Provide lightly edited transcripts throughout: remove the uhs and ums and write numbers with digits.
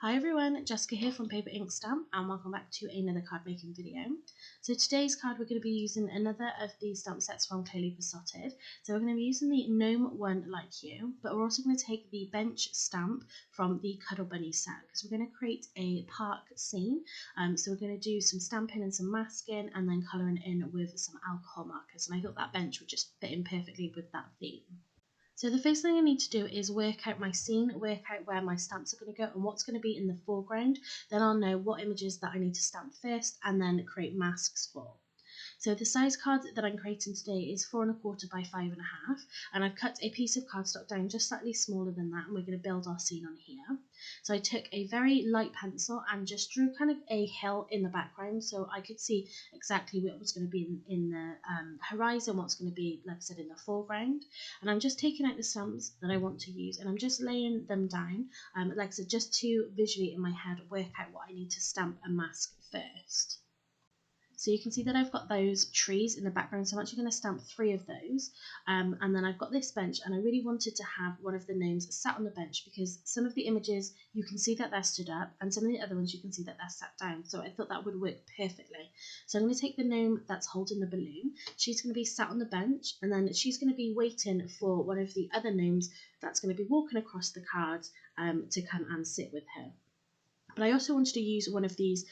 Hi everyone, Jessica here from Paper Ink Stamp and welcome back to another card making video. So today's card we're going to be using another of these stamp sets from Clearly Besotted. So we're going to be using the Gnome one like you, but we're also going to take the bench stamp from the Cuddle Bunny set because we're going to create a park scene. So we're going to do some stamping and some masking and then colouring in with some alcohol markers, and I thought that bench would just fit in perfectly with that theme. So the first thing I need to do is work out my scene, work out where my stamps are going to go and what's going to be in the foreground. Then I'll know what images that I need to stamp first and then create masks for. So the size card that I'm creating today is 4 1/4 by 5 1/2, and I've cut a piece of cardstock down just slightly smaller than that, and we're going to build our scene on here. So I took a very light pencil and just drew kind of a hill in the background so I could see exactly what was going to be in the horizon, what's going to be, like I said, in the foreground. And I'm just taking out the stamps that I want to use and I'm just laying them down, like I said, just to visually in my head work out what I need to stamp and mask first. So you can see that I've got those trees in the background, so I'm actually going to stamp 3 of those. And then I've got this bench, and I really wanted to have one of the gnomes sat on the bench because some of the images you can see that they're stood up and some of the other ones you can see that they're sat down. So I thought that would work perfectly. So I'm going to take the gnome that's holding the balloon. She's going to be sat on the bench, and then she's going to be waiting for one of the other gnomes that's going to be walking across the card to come and sit with her. But I also wanted to use one of these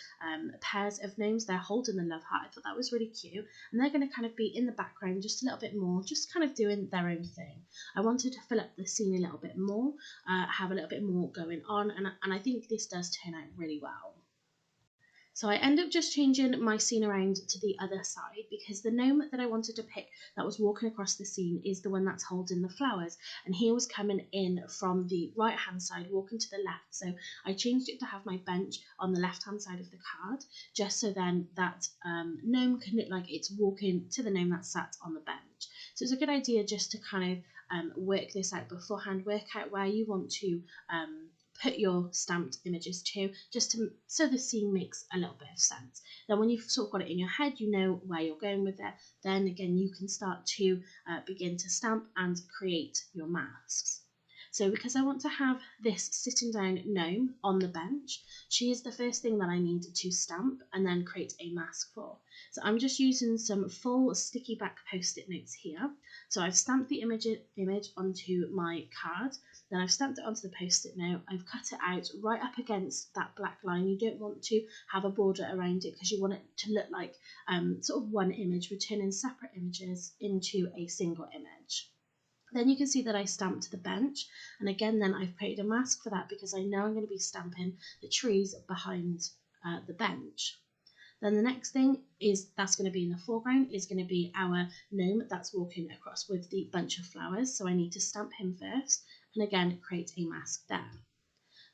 pairs of gnomes. They're holding the love heart. I thought that was really cute. And they're going to kind of be in the background just a little bit more, just kind of doing their own thing. I wanted to fill up the scene a little bit more, have a little bit more going on. And I think this does turn out really well. So I end up just changing my scene around to the other side because the gnome that I wanted to pick that was walking across the scene is the one that's holding the flowers, and he was coming in from the right hand side walking to the left. So I changed it to have my bench on the left hand side of the card just so then that gnome can look like it's walking to the gnome that's sat on the bench. So it's a good idea just to kind of work this out beforehand, work out where you want to put your stamped images to, so the scene makes a little bit of sense. Then when you've sort of got it in your head, you know where you're going with it, then again you can start to begin to stamp and create your masks. So because I want to have this sitting down gnome on the bench, she is the first thing that I need to stamp and then create a mask for. So I'm just using some full sticky back post-it notes here. So I've stamped the image onto my card, then I've stamped it onto the post-it note, I've cut it out right up against that black line. You don't want to have a border around it because you want it to look like sort of one image, returning separate images into a single image. Then you can see that I stamped the bench, and again then I've created a mask for that because I know I'm going to be stamping the trees behind the bench. Then the next thing is that's going to be in the foreground is going to be our gnome that's walking across with the bunch of flowers, so I need to stamp him first and again create a mask there.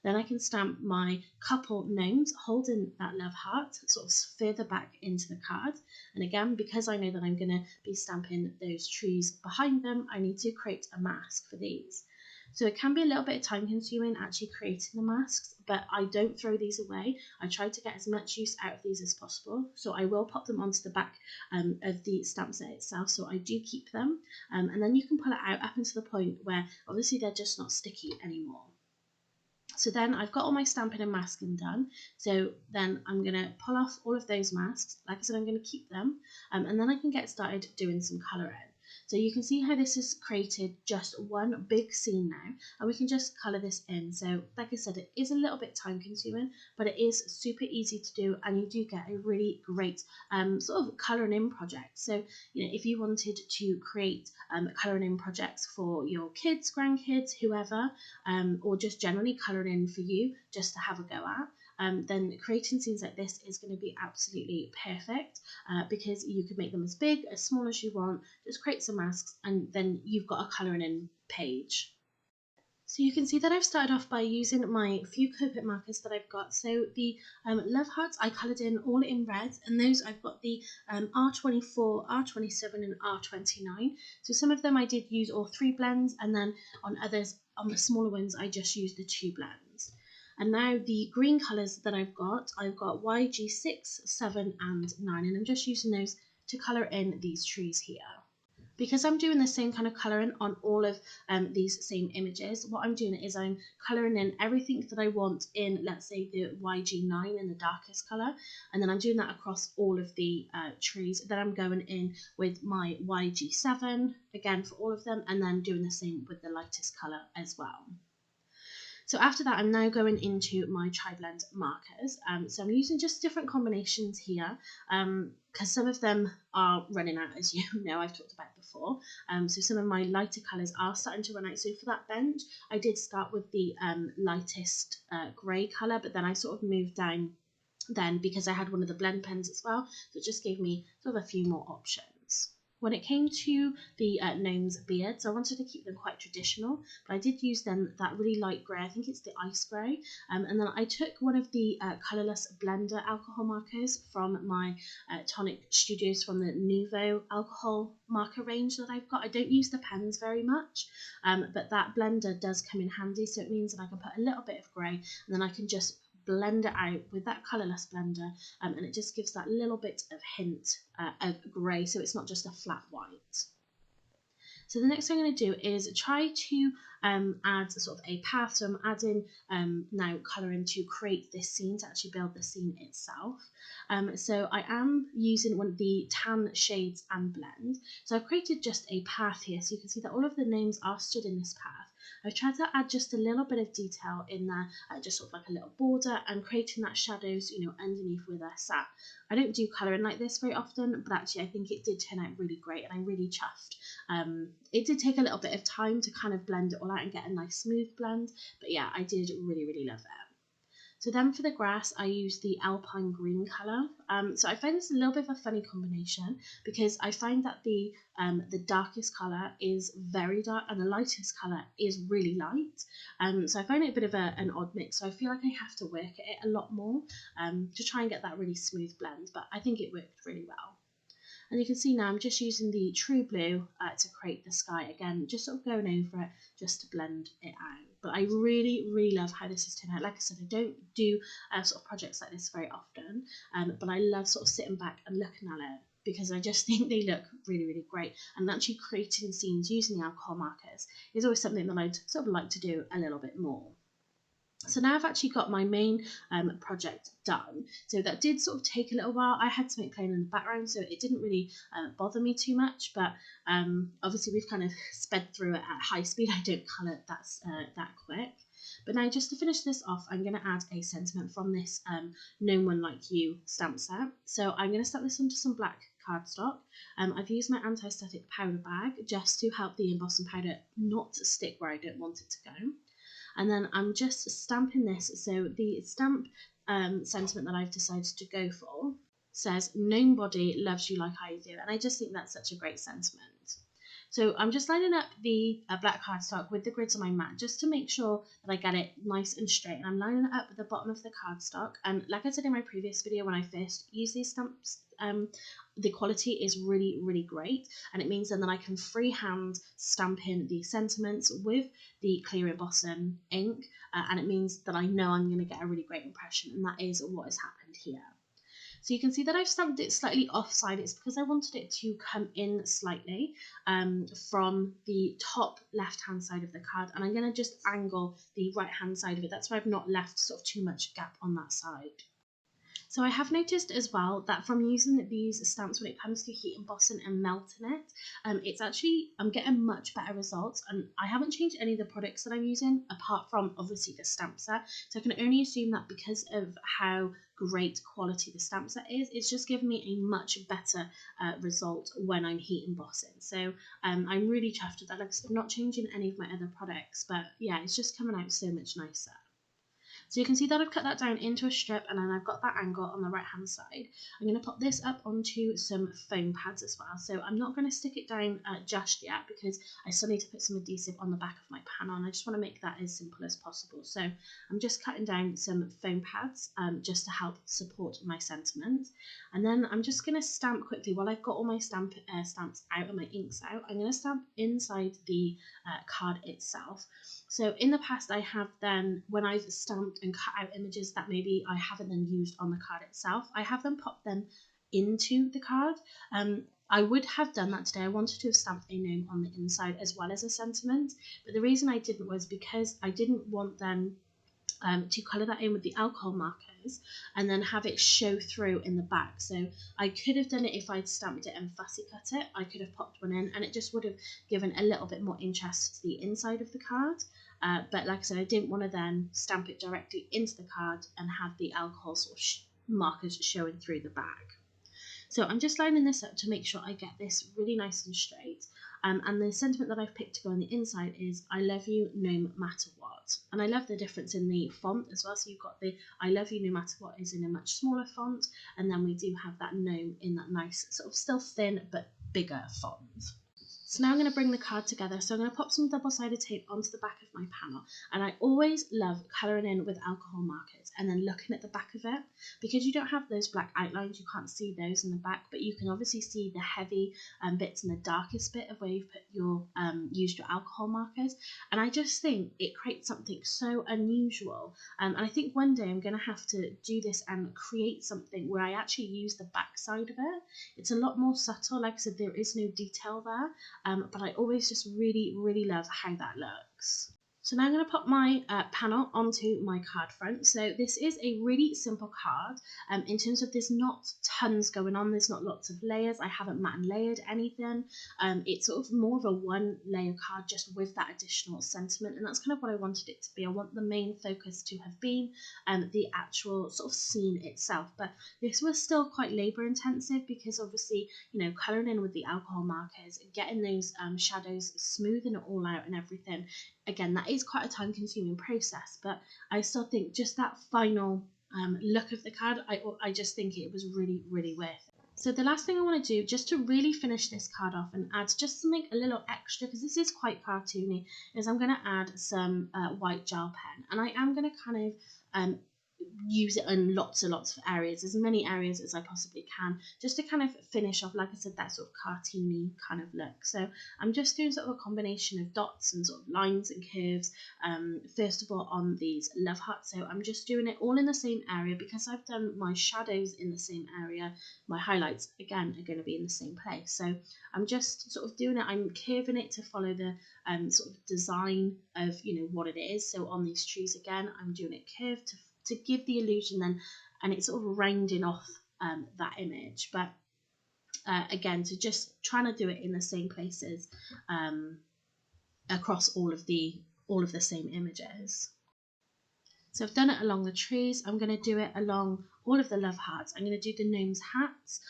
Then I can stamp my couple gnomes holding that love heart sort of further back into the card. And again, because I know that I'm going to be stamping those trees behind them, I need to create a mask for these. So it can be a little bit time consuming actually creating the masks, but I don't throw these away. I try to get as much use out of these as possible. So I will pop them onto the back of the stamp set itself, so I do keep them. And then you can pull it out up until the point where obviously they're just not sticky anymore. So then I've got all my stamping and masking done. So then I'm going to pull off all of those masks. Like I said, I'm going to keep them and then I can get started doing some colouring. So you can see how this has created just one big scene now, and we can just colour this in. So like I said, it is a little bit time consuming, but it is super easy to do, and you do get a really great sort of colouring in project. So you know, if you wanted to create colouring in projects for your kids, grandkids, whoever, or just generally colouring in for you just to have a go at, then creating scenes like this is going to be absolutely perfect because you can make them as big, as small as you want, just create some masks and then you've got a colouring in page. So you can see that I've started off by using my few Copic markers that I've got. So the love hearts I coloured in all in red, and those I've got the R24, R27 and R29. So some of them I did use all 3 blends, and then on others, on the smaller ones, I just used the 2 blends. And now the green colours that I've got YG6, 7 and 9, and I'm just using those to colour in these trees here. Because I'm doing the same kind of colouring on all of these same images, what I'm doing is I'm colouring in everything that I want in, let's say, the YG9 in the darkest colour, and then I'm doing that across all of the trees. Then I'm going in with my YG7, again for all of them, and then doing the same with the lightest colour as well. So after that, I'm now going into my TriBlend markers. So I'm using just different combinations here because some of them are running out, as you know, I've talked about before. So some of my lighter colours are starting to run out. So for that bench, I did start with the lightest grey colour, but then I sort of moved down then because I had one of the blend pens as well. So it just gave me sort of a few more options. When it came to the Gnome's beards, I wanted to keep them quite traditional, but I did use them that really light grey, I think it's the ice grey, and then I took one of the colourless blender alcohol markers from my Tonic Studios from the Nouveau alcohol marker range that I've got. I don't use the pens very much, but that blender does come in handy, so it means that I can put a little bit of grey, and then I can just blend it out with that colourless blender, and it just gives that little bit of hint of grey, so it's not just a flat white. So the next thing I'm going to do is try to add sort of a path. So I'm adding now colouring to create this scene, to actually build the scene itself. So I am using one of the tan shades and blend. So I've created just a path here, so you can see that all of the names are stood in this path. I've tried to add just a little bit of detail in there, just sort of like a little border, and creating that shadows, you know, underneath where they're sat. I don't do colouring like this very often, but actually I think it did turn out really great, and I'm really chuffed. It did take a little bit of time to kind of blend it all out and get a nice smooth blend, but yeah, I did really love it. So then for the grass, I used the Alpine green colour. So I find this a little bit of a funny combination because I find that the darkest colour is very dark and the lightest colour is really light. So I find it a bit of an odd mix. So I feel like I have to work at it a lot more to try and get that really smooth blend, but I think it worked really well. And you can see now I'm just using the True Blue to create the sky again, just sort of going over it just to blend it out. But I really love how this has turned out. Like I said, I don't do sort of projects like this very often, but I love sort of sitting back and looking at it because I just think they look really great. And actually creating scenes using the alcohol markers is always something that I'd sort of like to do a little bit more. So now I've actually got my main project done. So that did sort of take a little while. I had something playing in the background, so it didn't really bother me too much. But obviously we've kind of sped through it at high speed. I don't colour that quick. But now just to finish this off, I'm going to add a sentiment from this Gnome One Like You stamp set. So I'm going to stamp this onto some black cardstock. I've used my anti-static powder bag just to help the embossing powder not to stick where I don't want it to go. And then I'm just stamping this. So the stamp sentiment that I've decided to go for says, "Gnome body loves you like I do." And I just think that's such a great sentiment. So I'm just lining up the black cardstock with the grids on my mat just to make sure that I get it nice and straight. And I'm lining it up at the bottom of the cardstock. And like I said in my previous video, when I first used these stamps, the quality is really great, and it means then that I can freehand stamp in the sentiments with the clear embossing ink, and it means that I know I'm going to get a really great impression, and that is what has happened here. So you can see that I've stamped it slightly offside. It's because I wanted it to come in slightly from the top left hand side of the card, and I'm going to just angle the right hand side of it. That's why I've not left sort of too much gap on that side. So I have noticed as well that from using these stamps when it comes to heat embossing and melting it, it's actually, I'm getting much better results, and I haven't changed any of the products that I'm using apart from obviously the stamp set. So I can only assume that because of how great quality the stamp set is, it's just given me a much better result when I'm heat embossing. So I'm really chuffed with that. Like, I'm not changing any of my other products, but yeah, it's just coming out so much nicer. So you can see that I've cut that down into a strip, and then I've got that angle on the right hand side. I'm going to pop this up onto some foam pads as well. So I'm not going to stick it down just yet because I still need to put some adhesive on the back of my panel, and I just want to make that as simple as possible. So I'm just cutting down some foam pads just to help support my sentiment. And then I'm just going to stamp quickly while I've got all my stamps out and my inks out. I'm going to stamp inside the card itself. So in the past I have then, when I've stamped and cut out images that maybe I haven't then used on the card itself, I have them pop them into the card. I would have done that today. I wanted to have stamped a gnome on the inside as well as a sentiment, but the reason I didn't was because I didn't want them to colour that in with the alcohol markers and then have it show through in the back. So I could have done it if I'd stamped it and fussy cut it. I could have popped one in and it just would have given a little bit more interest to the inside of the card. But like I said, I didn't want to then stamp it directly into the card and have the alcohol sort of markers showing through the back. So I'm just lining this up to make sure I get this really nice and straight. And the sentiment that I've picked to go on the inside is I love you no matter what. And I love the difference in the font as well. So you've got the I love you no matter what is in a much smaller font. And then we do have that gnome in that nice sort of still thin but bigger font. So now I'm going to bring the card together. So I'm going to pop some double-sided tape onto the back of my panel. And I always love colouring in with alcohol markers and then looking at the back of it. Because you don't have those black outlines, you can't see those in the back, but you can obviously see the heavy bits and the darkest bit of where you've put your used your alcohol markers. And I just think it creates something so unusual. And I think one day I'm going to have to do this and create something where I actually use the back side of it. It's a lot more subtle. Like I said, there is no detail there. But I always just really, really love how that looks. So now I'm going to pop my panel onto my card front. So this is a really simple card in terms of there's not tons going on. There's not lots of layers. I haven't matte and layered anything. It's sort of more of a one layer card just with that additional sentiment. And that's kind of what I wanted it to be. I want the main focus to have been the actual sort of scene itself. But this was still quite labor intensive because obviously, you know, colouring in with the alcohol markers, getting those shadows, smoothing it all out and everything. Again, that is quite a time-consuming process, but I still think just that final look of the card, I just think it was really, really worth it. So the last thing I want to do, just to really finish this card off and add just something a little extra, because this is quite cartoony, is I'm going to add some white gel pen, and I am going to kind of use it in lots and lots of areas, as many areas as I possibly can, just to kind of finish off, like I said, that sort of cartoony kind of look. So I'm just doing sort of a combination of dots and sort of lines and curves, first of all on these love hearts. So I'm just doing it all in the same area because I've done my shadows in the same area. My highlights, again, are going to be in the same place. So I'm just sort of doing it, I'm curving it to follow the sort of design of, you know, what it is. So on these trees, again, I'm doing it curved to give the illusion then, and it's sort of rounding off that image. But again, so just trying to do it in the same places across all of the same images. So I've done it along the trees. I'm going to do it along all of the love hearts. I'm going to do the gnome's hats,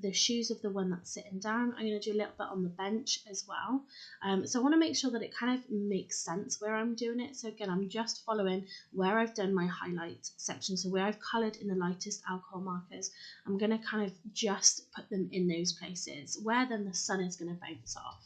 the shoes of the one that's sitting down. I'm going to do a little bit on the bench as well. So I want to make sure that it kind of makes sense where I'm doing it. So again, I'm just following where I've done my highlight section. So where I've coloured in the lightest alcohol markers, I'm going to kind of just put them in those places where then the sun is going to bounce off.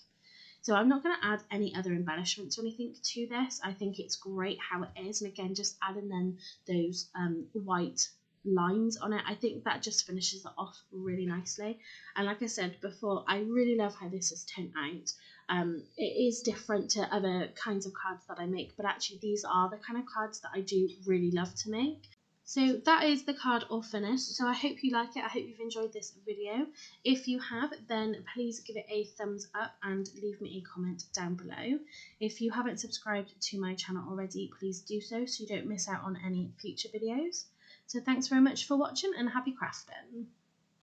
So I'm not going to add any other embellishments or anything to this. I think it's great how it is. And again, just adding then those white lines on it, I think that just finishes it off really nicely. And like I said before, I really love how this has turned out. It is different to other kinds of cards that I make, but actually these are the kind of cards that I do really love to make. So that is the card all finished. So I hope you like it. I hope you've enjoyed this video. If you have, then please give it a thumbs up and leave me a comment down below. If you haven't subscribed to my channel already, please do so you don't miss out on any future videos. So thanks very much for watching and happy crafting.